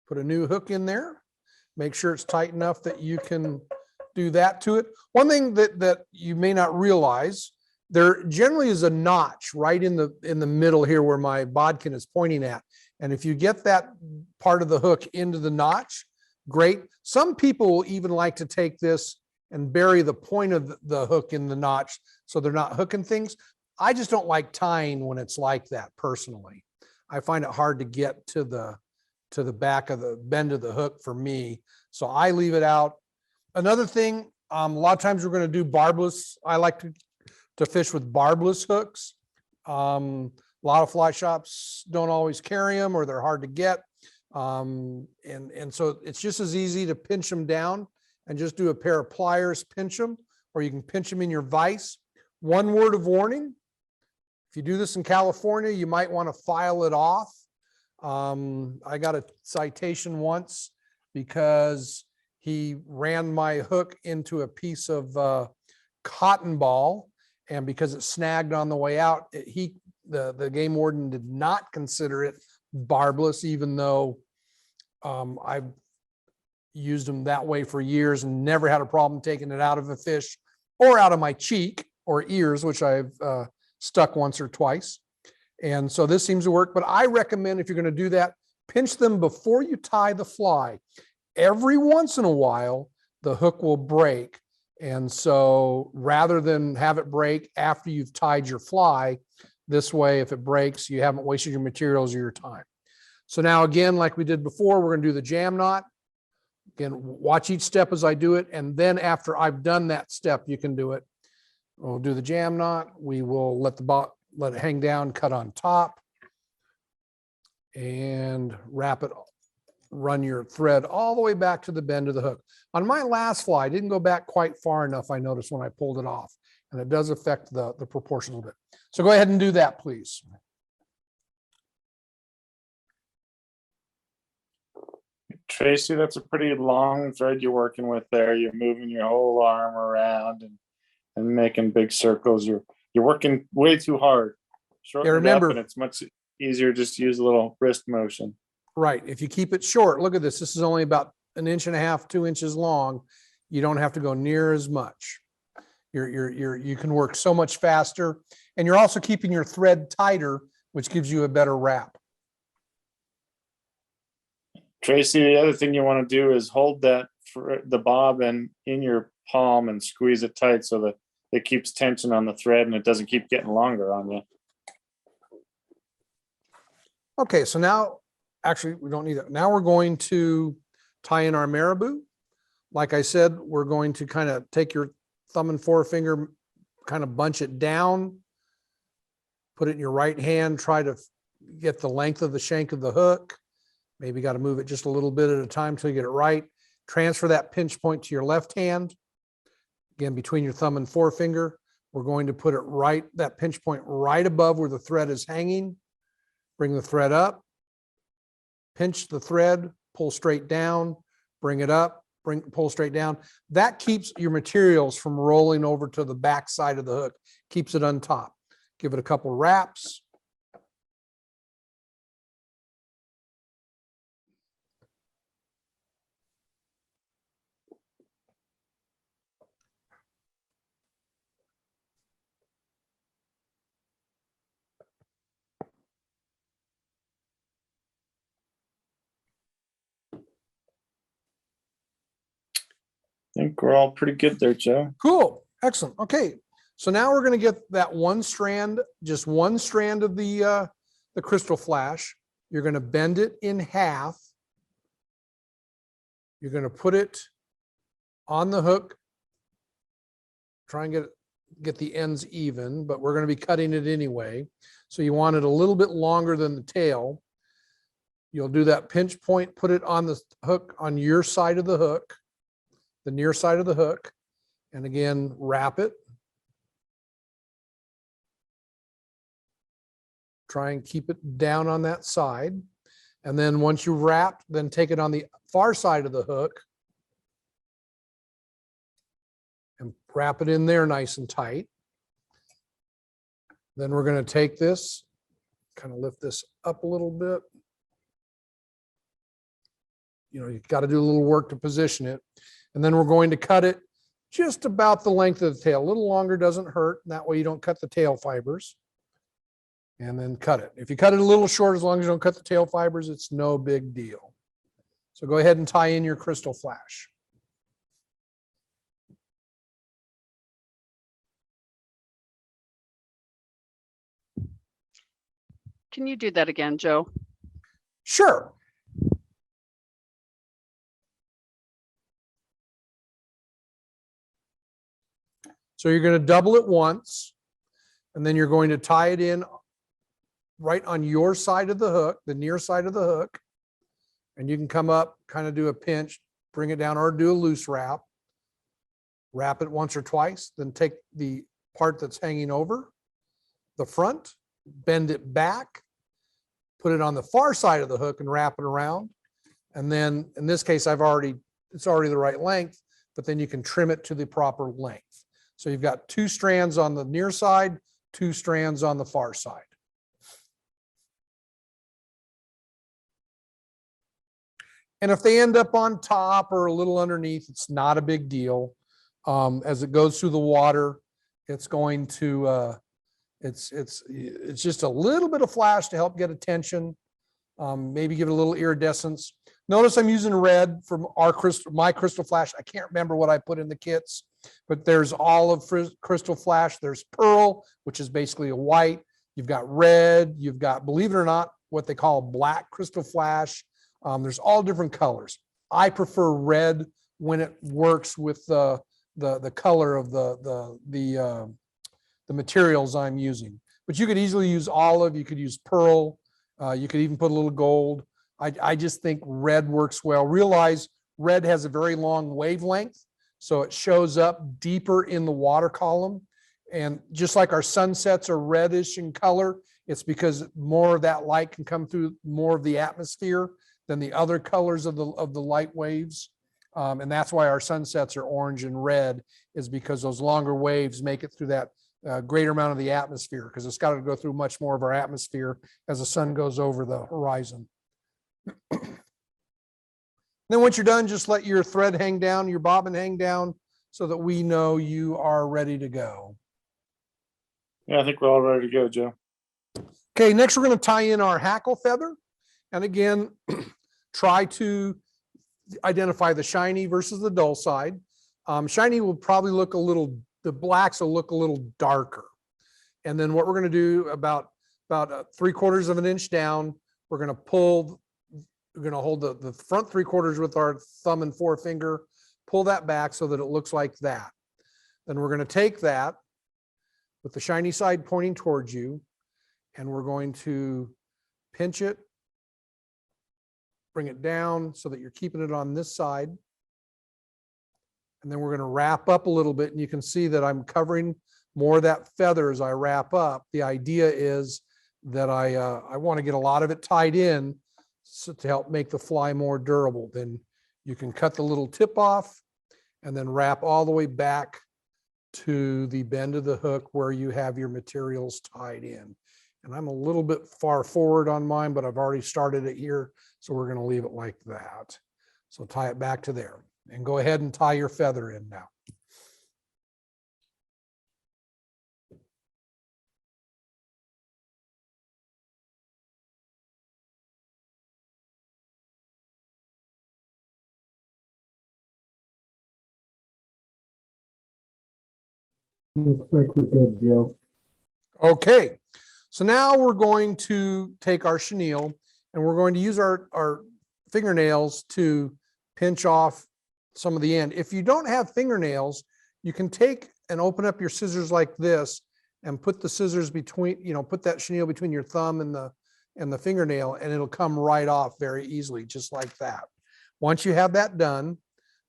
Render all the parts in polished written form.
Put a new hook in there. Make sure it's tight enough that you can do that to it. One thing that you may not realize, there generally is a notch right in the middle here where my bodkin is pointing at. And if you get that part of the hook into the notch, great. Some people will even like to take this and bury the point of the hook in the notch so they're not hooking things. I just don't like tying when it's like that personally. I find it hard to get to the back of the bend of the hook for me. So I leave it out. Another thing, a lot of times we're going to do barbless. I like to fish with barbless hooks. A lot of fly shops don't always carry them or they're hard to get. And so it's just as easy to pinch them down and just do a pair of pliers, pinch them, or you can pinch them in your vise. One word of warning, if you do this in California, you might want to file it off. I got a citation once because he ran my hook into a piece of cotton ball, and because it snagged on the way out, the game warden did not consider it barbless, even though I've used them that way for years and never had a problem taking it out of a fish or out of my cheek or ears, which I've stuck once or twice. And so this seems to work, but I recommend if you're going to do that, pinch them before you tie the fly. Every once in a while, the hook will break. And so rather than have it break after you've tied your fly, this way, if it breaks, you haven't wasted your materials or your time. So now again, like we did before, we're going to do the jam knot. Again, watch each step as I do it. And then after I've done that step, you can do it. We'll do the jam knot. We will let it hang down, cut on top, and wrap it. Run your thread all the way back to the bend of the hook. On my last fly, I didn't go back quite far enough, I noticed when I pulled it off, and it does affect the proportion a little bit. So go ahead and do that, please. Tracy, that's a pretty long thread you're working with there. You're moving your whole arm around and making big circles. You're working way too hard. Shorten it up, and it's much easier just to use a little wrist motion. Right. If you keep it short, look at this. This is only about 1.5 inches, 2 inches long. You don't have to go near as much. You can work so much faster, and you're also keeping your thread tighter, which gives you a better wrap. Tracy, the other thing you want to do is hold the bobbin in your palm and squeeze it tight so that it keeps tension on the thread and it doesn't keep getting longer on you. Okay, so now, actually, we don't need that. Now we're going to tie in our marabou. Like I said, we're going to kind of take your thumb and forefinger, kind of bunch it down, put it in your right hand, try to get the length of the shank of the hook. Maybe got to move it just a little bit at a time till you get it right. Transfer that pinch point to your left hand. Again, between your thumb and forefinger, we're going to put it right, that pinch point right above where the thread is hanging. Bring the thread up, pinch the thread, pull straight down, bring it up, pull straight down. That keeps your materials from rolling over to the back side of the hook, keeps it on top. Give it a couple wraps. I think we're all pretty good there, Joe. Cool. Excellent. Okay. So now we're going to get that one strand, just one strand of the crystal flash. You're going to bend it in half. You're going to put it on the hook. Try and get the ends even, but we're going to be cutting it anyway. So you want it a little bit longer than the tail. You'll do that pinch point, put it on the hook on your side of the hook, the near side of the hook, and again, wrap it. Try and keep it down on that side. And then once you wrap, then take it on the far side of the hook and wrap it in there nice and tight. Then we're going to take this, kind of lift this up a little bit. you got to do a little work to position it. And then we're going to cut it just about the length of the tail. A little longer doesn't hurt. And that way you don't cut the tail fibers. And then cut it. If you cut it a little short, as long as you don't cut the tail fibers, it's no big deal. So go ahead and tie in your crystal flash. Can you do that again, Joe? Sure. So you're going to double it once, and then you're going to tie it in right on your side of the hook, the near side of the hook. And you can come up, kind of do a pinch, bring it down, or do a loose wrap. Wrap it once or twice, then take the part that's hanging over the front, bend it back, put it on the far side of the hook and wrap it around. And then in this case, it's already the right length, but then you can trim it to the proper length. So you've got 2 strands on the near side, 2 strands on the far side. And if they end up on top or a little underneath, it's not a big deal. As it goes through the water, it's going to, it's just a little bit of flash to help get attention. Maybe give it a little iridescence. Notice I'm using red from my crystal flash. I can't remember what I put in the kits, but there's olive crystal flash. There's pearl, which is basically a white. You've got red. You've got, believe it or not, what they call black crystal flash. There's all different colors. I prefer red when it works with the color of the materials I'm using. But you could easily use olive. You could use pearl. You could even put a little gold. I just think red works well. Realize red has a very long wavelength, so it shows up deeper in the water column. And just like our sunsets are reddish in color, it's because more of that light can come through more of the atmosphere than the other colors of the light waves. And that's why our sunsets are orange and red, is because those longer waves make it through that greater amount of the atmosphere, because it's got to go through much more of our atmosphere as the sun goes over the horizon. Then once you're done, just let your thread hang down, your bobbin hang down, so that we know you are ready to go. Yeah, I think we're all ready to go, Joe. Okay, next we're going to tie in our hackle feather. And again, try to identify the shiny versus the dull side. Shiny will probably look a little, the blacks will look a little darker. And then what we're going to do, about 3/4 of an inch down, we're going to pull, we're going to hold the front 3/4 with our thumb and forefinger, pull that back so that it looks like that. Then we're going to take that with the shiny side pointing towards you, and we're going to pinch it, bring it down so that you're keeping it on this side. And then we're going to wrap up a little bit, and you can see that I'm covering more of that feather as I wrap up. The idea is that I want to get a lot of it tied in so to help make the fly more durable. Then you can cut the little tip off and then wrap all the way back to the bend of the hook where you have your materials tied in. And I'm a little bit far forward on mine, but I've already started it here, so we're going to leave it like that. So tie it back to there and go ahead and tie your feather in now. Looks like we're good, Joe. Okay, so now we're going to take our chenille and we're going to use our fingernails to pinch off some of the end. If you don't have fingernails, you can take and open up your scissors like this and put the scissors between, put that chenille between your thumb and the fingernail, and it'll come right off very easily, just like that. Once you have that done,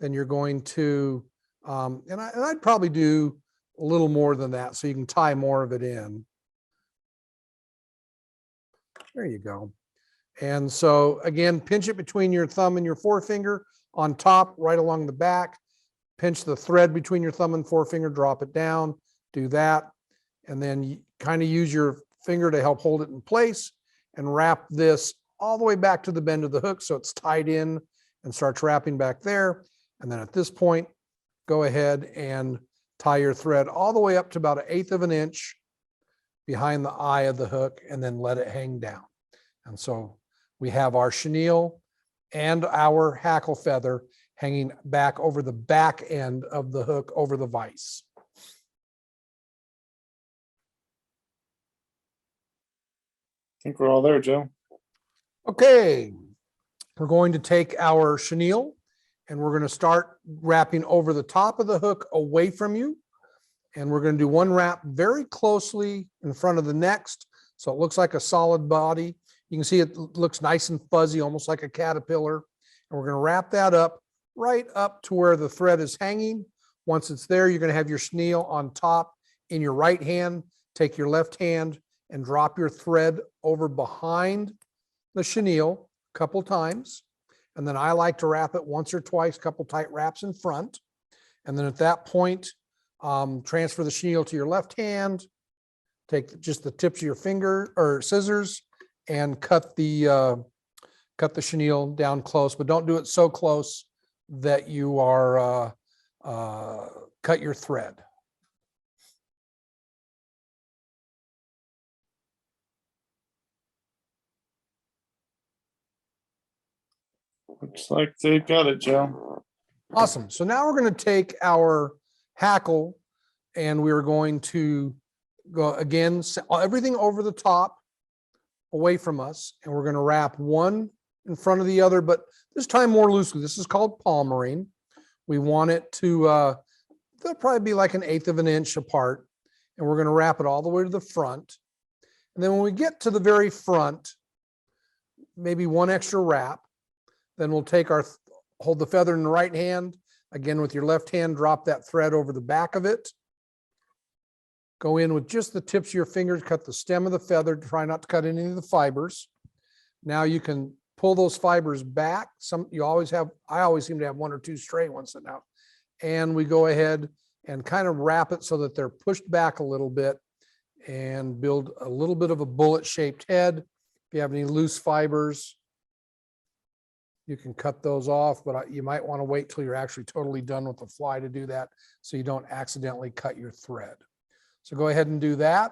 then you're going to, and I'd probably do a little more than that so you can tie more of it in. There you go. And so again, pinch it between your thumb and your forefinger on top, right along the back. Pinch the thread between your thumb and forefinger, drop it down, do that. And then you kind of use your finger to help hold it in place and wrap this all the way back to the bend of the hook so it's tied in and starts wrapping back there. And then at this point, go ahead and tie your thread all the way up to about 1/8 of an inch behind the eye of the hook, and then let it hang down. And so we have our chenille and our hackle feather hanging back over the back end of the hook over the vise. I think we're all there, Joe. Okay, we're going to take our chenille and we're going to start wrapping over the top of the hook away from you. And we're going to do one wrap very closely in front of the next, so it looks like a solid body. You can see it looks nice and fuzzy, almost like a caterpillar. And we're going to wrap that up right up to where the thread is hanging. Once it's there, you're going to have your chenille on top in your right hand. Take your left hand and drop your thread over behind the chenille a couple times. And then I like to wrap it once or twice, couple tight wraps in front. And then at that point, transfer the chenille to your left hand, take just the tips of your finger or scissors and cut the chenille down close, but don't do it so close that you are cut your thread. Looks like they got it, Joe. Awesome. So now we're going to take our hackle and we're going to go again, everything over the top away from us. And we're going to wrap one in front of the other, but this time more loosely. This is called palmering. We want it to, they'll probably be like 1/8 of an inch apart. And we're going to wrap it all the way to the front. And then when we get to the very front, maybe one extra wrap, then we'll take our, hold the feather in the right hand. Again, with your left hand, drop that thread over the back of it. Go in with just the tips of your fingers, cut the stem of the feather, try not to cut any of the fibers. Now you can pull those fibers back. You always have, I always seem to have 1 or 2 stray ones now. And we go ahead and kind of wrap it so that they're pushed back a little bit and build a little bit of a bullet shaped head. If you have any loose fibers, you can cut those off, but you might want to wait till you're actually totally done with the fly to do that so you don't accidentally cut your thread. So go ahead and do that.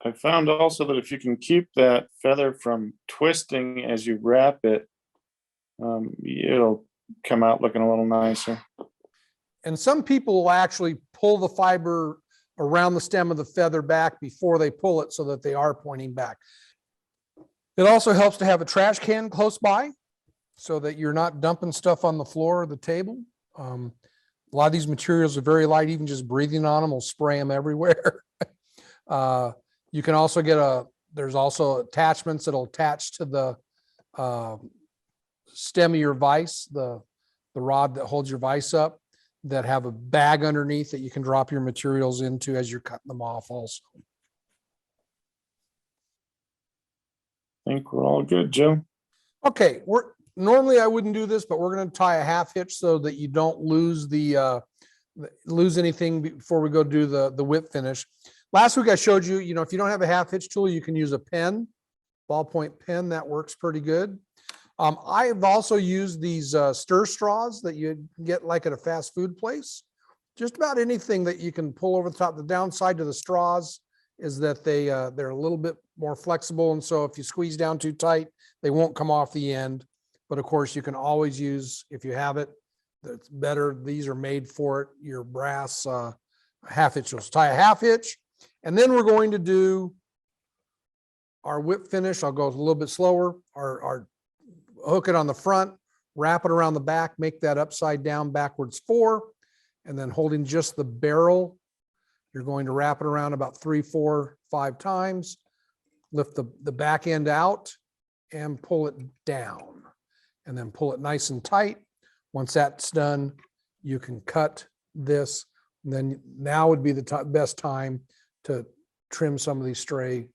I found also that if you can keep that feather from twisting as you wrap it, it'll come out looking a little nicer. And some people will actually pull the fiber around the stem of the feather back before they pull it so that they are pointing back. It also helps to have a trash can close by so that you're not dumping stuff on the floor or the table. A lot of these materials are very light, even just breathing on them will spray them everywhere. You can also get there's also attachments that'll attach to the stem of your vise, the rod that holds your vise up, that have a bag underneath that you can drop your materials into as you're cutting them off also. I think we're all good, Joe. Okay, normally I wouldn't do this, but we're going to tie a half hitch so that you don't lose lose anything before we go do the whip finish. Last week I showed you, if you don't have a half hitch tool, you can use a pen, ballpoint pen. That works pretty good. I've also used these stir straws that you get like at a fast food place. Just about anything that you can pull over the top. The downside to the straws is that they're a little bit more flexible, and so if you squeeze down too tight, they won't come off the end. But of course, you can always use, if you have it, that's better. These are made for it. Your brass half hitch. So tie a half hitch, and then we're going to do our whip finish. I'll go a little bit slower. Our hook it on the front, wrap it around the back, make that upside down backwards 4, and then holding just the barrel, you're going to wrap it around about 3, 4, 5 times, lift the back end out and pull it down, and then pull it nice and tight. Once that's done, you can cut this. And then now would be the best time to trim some of these stray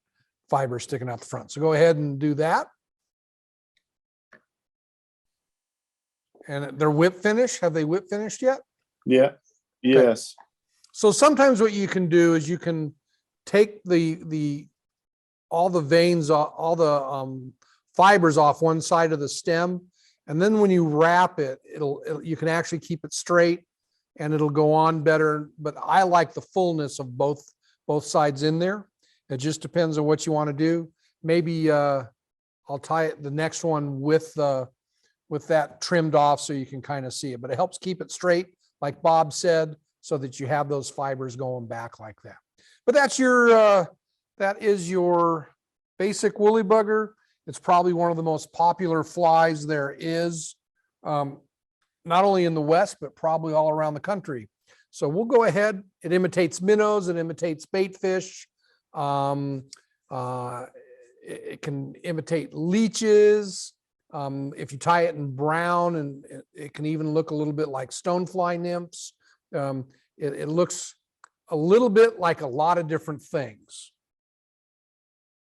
fibers sticking out the front. So go ahead and do that. And they're whip finish. Have they whip finished yet? Yeah. Yes. So sometimes what you can do is you can take the all the veins, all the fibers off one side of the stem. And then when you wrap it, you can actually keep it straight and it'll go on better. But I like the fullness of both sides in there. It just depends on what you want to do. Maybe I'll tie it the next one with that trimmed off so you can kind of see it, but it helps keep it straight, like Bob said, so that you have those fibers going back like that. But that is your basic WoolyBugger. It's probably one of the most popular flies there is, not only in the West, but probably all around the country. So we'll go ahead. It imitates minnows, it imitates bait fish. It can imitate leeches. If you tie it in brown, and it can even look a little bit like stonefly nymphs. It looks a little bit like a lot of different things.